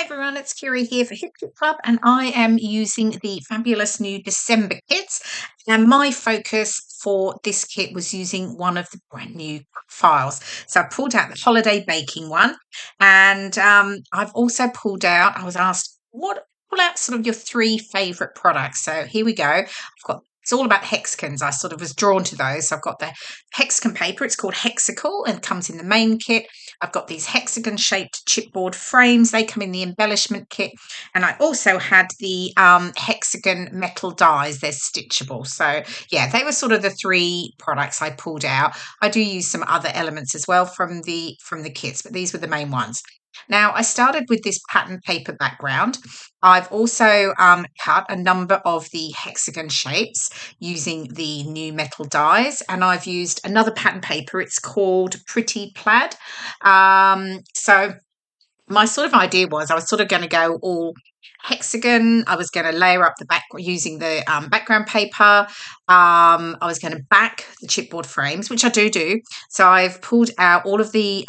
Hi everyone, it's Kirei here for Hip Kit Club, and I am using the fabulous new December kits. And my focus for this kit was using one of the brand new files. So I pulled out the holiday baking one, and I've also pulled out, I was asked, pull out sort of your three favourite products. So here we go. It's all about hexagons. I sort of was drawn to those. So I've got the hexagon paper. It's called Hexacle and comes in the main kit. I've got these hexagon shaped chipboard frames. They come in the embellishment kit. And I also had the hexagon metal dies. They're stitchable. So yeah, they were sort of the three products I pulled out. I do use some other elements as well from the kits, but these were the main ones. Now, I started with this pattern paper background. I've also cut a number of the hexagon shapes using the new metal dies, and I've used another pattern paper. It's called Pretty Plaid. So my sort of idea was I was sort of going to go all hexagon. I was going to layer up the back using the background paper. I was going to back the chipboard frames, which I do. So I've pulled out all of the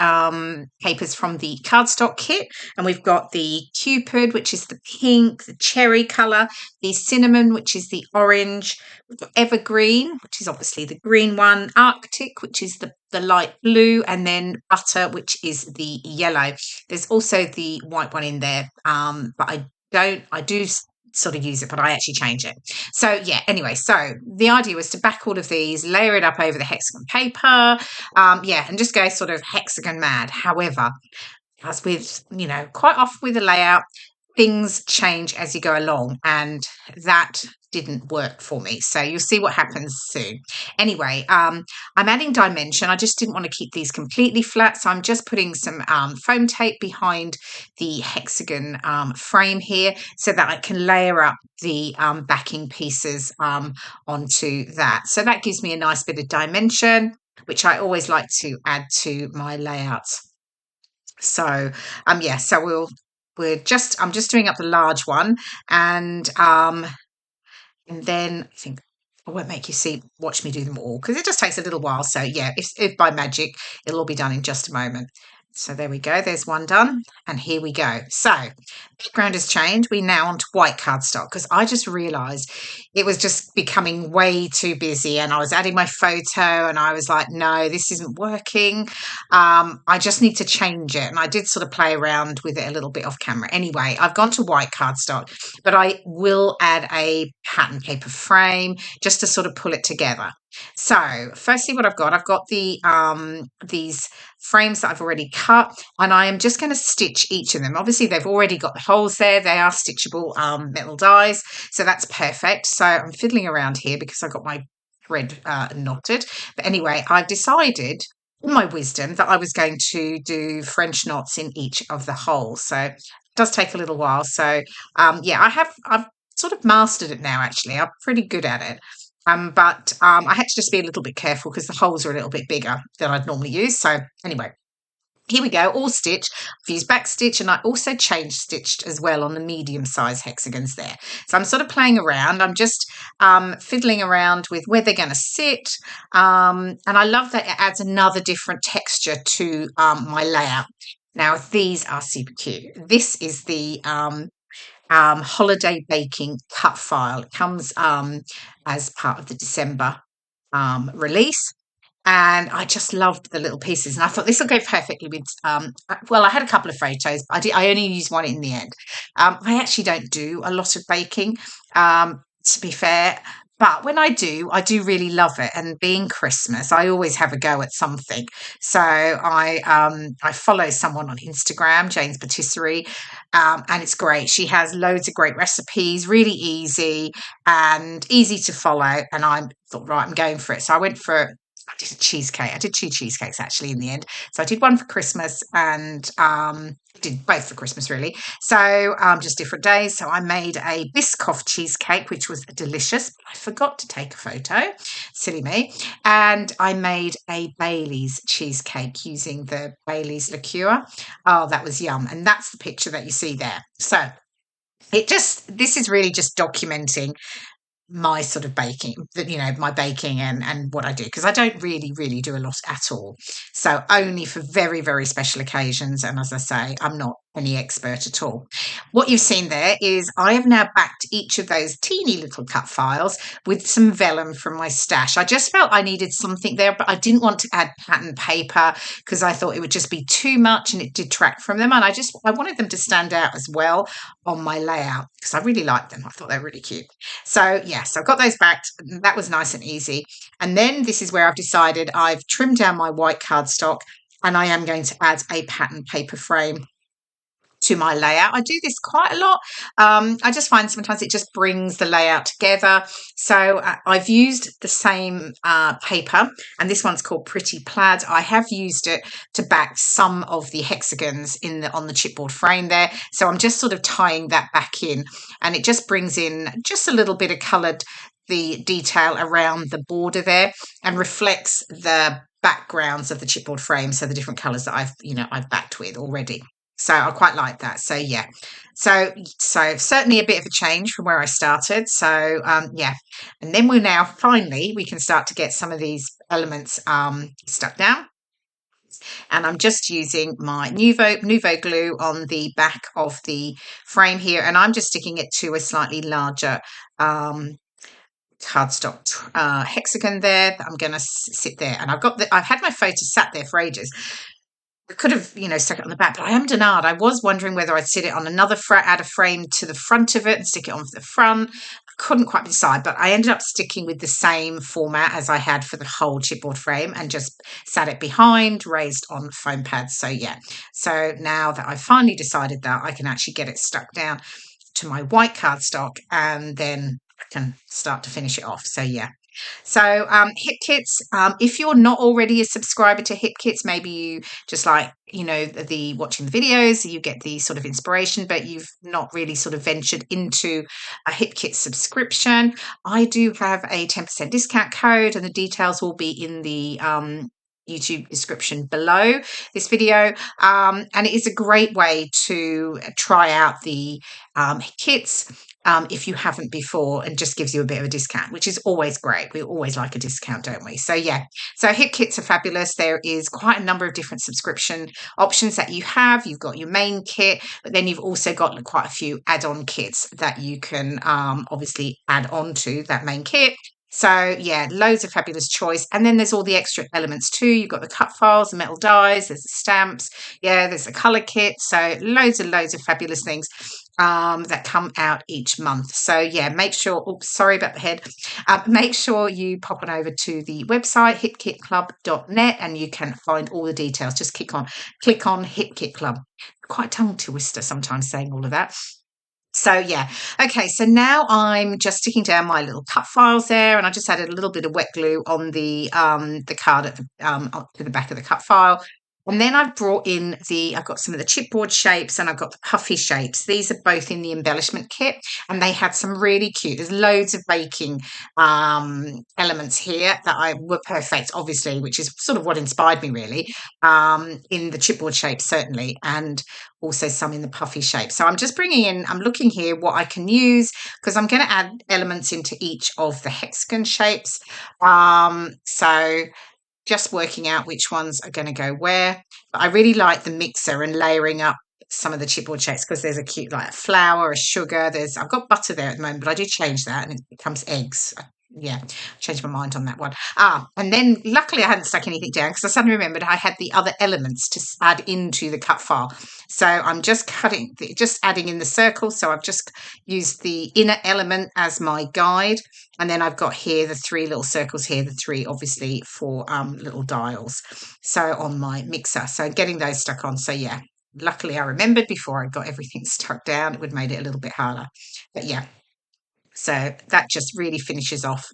papers from the Cardstock Kit, and we've got the Cupid, which is the pink, the cherry colour, the cinnamon, which is the orange, we've got Evergreen, which is obviously the green one, Arctic, which is the light blue, and then Butter, which is the yellow. There's also the white one in there, but I do sort of use it, but I actually change it. So yeah, anyway, so the idea was to back all of these, layer it up over the hexagon paper, and just go sort of hexagon mad. However, as with, quite often with the layout, things change as you go along, and that didn't work for me. So you'll see what happens soon. Anyway, I'm adding dimension. I just didn't want to keep these completely flat, so I'm just putting some foam tape behind the hexagon frame here so that I can layer up the backing pieces onto that. So that gives me a nice bit of dimension, which I always like to add to my layouts. So I'm just doing up the large one, and then I think I won't make you watch me do them all because it just takes a little while. So yeah, if by magic, it'll all be done in just a moment. So there we go. There's one done. And here we go. So background has changed. We're now onto white cardstock because I just realised it was just becoming way too busy, and I was adding my photo and I was like, no, this isn't working. I just need to change it. And I did sort of play around with it a little bit off camera. Anyway, I've gone to white cardstock, but I will add a pattern paper frame just to sort of pull it together. So firstly, what I've got these frames that I've already cut, and I am just going to stitch each of them. Obviously, they've already got the holes there. They are stitchable metal dies, so that's perfect. So I'm fiddling around here because I got my thread knotted. But anyway, I've decided, in my wisdom, that I was going to do French knots in each of the holes. So it does take a little while. So I've sort of mastered it now. Actually, I'm pretty good at it. But I had to just be a little bit careful because the holes are a little bit bigger than I'd normally use. So anyway, here we go, all stitched. I've used back stitch, and I also change stitched as well on the medium size hexagons there. So I'm sort of playing around. I'm just fiddling around with where they're going to sit. And I love that it adds another different texture to my layout. Now, these are super cute. This is the holiday baking cut file. It comes as part of the December release, and I just loved the little pieces, and I thought this will go perfectly with I had a couple of photos, but I only used one in the end. I actually don't do a lot of baking, to be fair, but when I do really love it. And being Christmas, I always have a go at something. So I follow someone on Instagram, Jane's Patisserie, and it's great. She has loads of great recipes, really easy to follow. And I thought, right, I'm going for it. So I did a cheesecake. I did 2 cheesecakes actually in the end. So I did one for Christmas, and did both for Christmas really. So just different days. So I made a Biscoff cheesecake, which was delicious. I forgot to take a photo, silly me. And I made a Bailey's cheesecake using the Bailey's liqueur. Oh, that was yum. And that's the picture that you see there. So this is really just documenting my sort of baking, my baking and what I do, because I don't really do a lot at all. So only for very, very special occasions. And as I say, I'm not any expert at all. What you've seen there is I have now backed each of those teeny little cut files with some vellum from my stash. I just felt I needed something there, but I didn't want to add pattern paper because I thought it would just be too much and it detract from them. And I wanted them to stand out as well on my layout because I really liked them. I thought they were really cute. So yes, I've got those backed. That was nice and easy. And then this is where I've decided I've trimmed down my white cardstock and I am going to add a pattern paper frame to my layout. I do this quite a lot. I just find sometimes it just brings the layout together. So I've used the same paper, and this one's called Pretty Plaid. I have used it to back some of the hexagons on the chipboard frame there. So I'm just sort of tying that back in, and it just brings in just a little bit of coloured the detail around the border there and reflects the backgrounds of the chipboard frame, so the different colours that I've backed with already. So I quite like that. So yeah, so certainly a bit of a change from where I started. So yeah, and then we can start to get some of these elements stuck down. And I'm just using my Nuvo glue on the back of the frame here, and I'm just sticking it to a slightly larger cardstock hexagon there that I'm going to sit there. And I've had my photo sat there for ages. I could have, stuck it on the back, but I am denied. I was wondering whether I'd sit it on add a frame to the front of it and stick it on for the front. I couldn't quite decide, but I ended up sticking with the same format as I had for the whole chipboard frame and just sat it behind, raised on foam pads. So yeah, so now that I've finally decided that, I can actually get it stuck down to my white cardstock and then I can start to finish it off. So yeah. So Hip Kits, if you're not already a subscriber to Hip Kits, maybe you just like, the watching the videos, you get the sort of inspiration, but you've not really sort of ventured into a Hip Kit subscription. I do have a 10% discount code and the details will be in the YouTube description below this video, and it is a great way to try out the kits if you haven't before, and just gives you a bit of a discount, which is always great. We always like a discount, don't we? So yeah, so Hip Kits are fabulous. There is quite a number of different subscription options that you have. You've got your main kit, but then you've also got quite a few add-on kits that you can obviously add on to that main kit. So yeah, loads of fabulous choice. And then there's all the extra elements too. You've got the cut files, the metal dies, there's the stamps. Yeah, there's the colour kit. So loads and loads of fabulous things that come out each month. So yeah, make sure, oops, sorry about the head. Make sure you pop on over to the website, hipkitclub.net, and you can find all the details. Just click on Hip Kit Club. Quite tongue twister sometimes saying all of that. So yeah, okay, so now I'm just sticking down my little cut files there, and I just added a little bit of wet glue on the card at up to the back of the cut file. And then I've brought in I've got some of the chipboard shapes and I've got the puffy shapes. These are both in the embellishment kit and they had some really cute, there's loads of baking elements here that were perfect, obviously, which is sort of what inspired me really, in the chipboard shape certainly, and also some in the puffy shape. So I'm just I'm looking here what I can use because I'm going to add elements into each of the hexagon shapes. So just working out which ones are going to go where. But I really like the mixer and layering up some of the chipboard shapes because there's a cute like a flour, a sugar. I've got butter there at the moment, but I do change that and it becomes eggs. Yeah, changed my mind on that one. And then luckily I hadn't stuck anything down because I suddenly remembered I had the other elements to add into the cut file. So I'm just adding in the circle. So I've just used the inner element as my guide. And then I've got here the 3 little circles here, the 3 obviously for little dials. So on my mixer, so getting those stuck on. So yeah, luckily I remembered before I got everything stuck down. It would have made it a little bit harder. But yeah. So that just really finishes off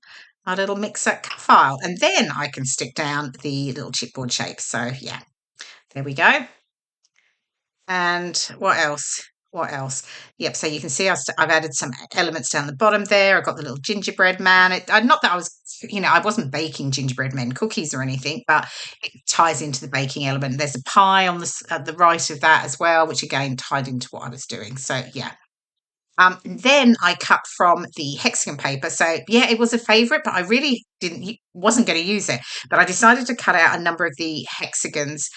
our little mixer cut file. And then I can stick down the little chipboard shapes. So yeah, there we go. And what else? What else? Yep, so you can see I've added some elements down the bottom there. I've got the little gingerbread man. Not that I was, I wasn't baking gingerbread men cookies or anything, but it ties into the baking element. There's a pie on the right of that as well, which again tied into what I was doing. So yeah. Then I cut from the hexagon paper. So yeah, it was a favorite, but I really wasn't going to use it. But I decided to cut out a number of the hexagons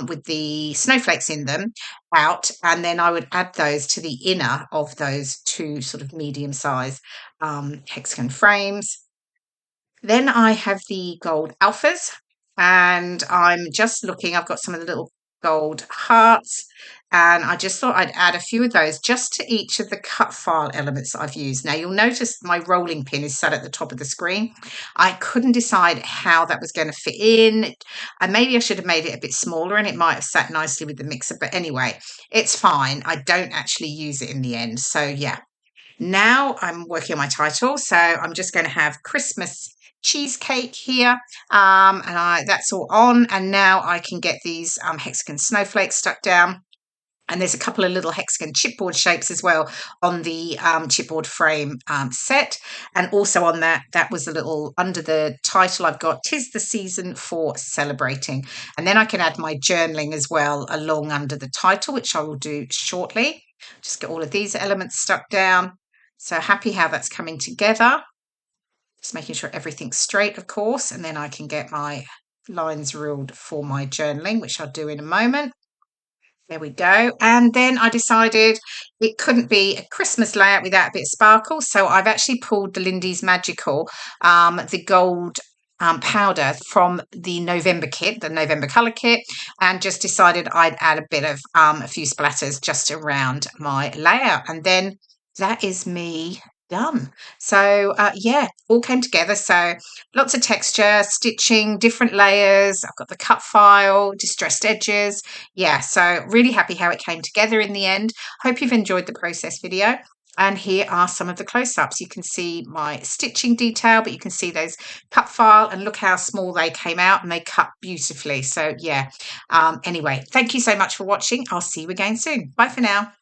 with the snowflakes in them out, and then I would add those to the inner of those two sort of medium size hexagon frames. Then I have the gold alphas, and I'm just looking. I've got some of the little gold hearts, and I just thought I'd add a few of those just to each of the cut file elements that I've used. Now you'll notice my rolling pin is set at the top of the screen. I couldn't decide how that was going to fit in, and maybe I should have made it a bit smaller and it might have sat nicely with the mixer, but anyway, it's fine. I don't actually use it in the end. So yeah, now I'm working on my title, so I'm just going to have Christmas cheesecake here, and that's all on, and now I can get these hexagon snowflakes stuck down. And there's a couple of little hexagon chipboard shapes as well on the chipboard frame set. And also on that was a little, under the title, I've got "'Tis the Season for Celebrating." And then I can add my journaling as well along under the title, which I will do shortly. Just get all of these elements stuck down. So happy how that's coming together. Just making sure everything's straight, of course, and then I can get my lines ruled for my journaling, which I'll do in a moment. There we go. And then I decided it couldn't be a Christmas layout without a bit of sparkle. So I've actually pulled the Lindy's Magical, the gold powder from the November kit, the November colour kit, and just decided I'd add a bit of a few splatters just around my layout. And then that is me done. So yeah, all came together. So lots of texture, stitching, different layers. I've got the cut file, distressed edges. Yeah, so really happy how it came together in the end. Hope you've enjoyed the process video. And here are some of the close-ups. You can see my stitching detail, but you can see those cut file, and look how small they came out, and they cut beautifully. So yeah, anyway, thank you so much for watching. I'll see you again soon. Bye for now.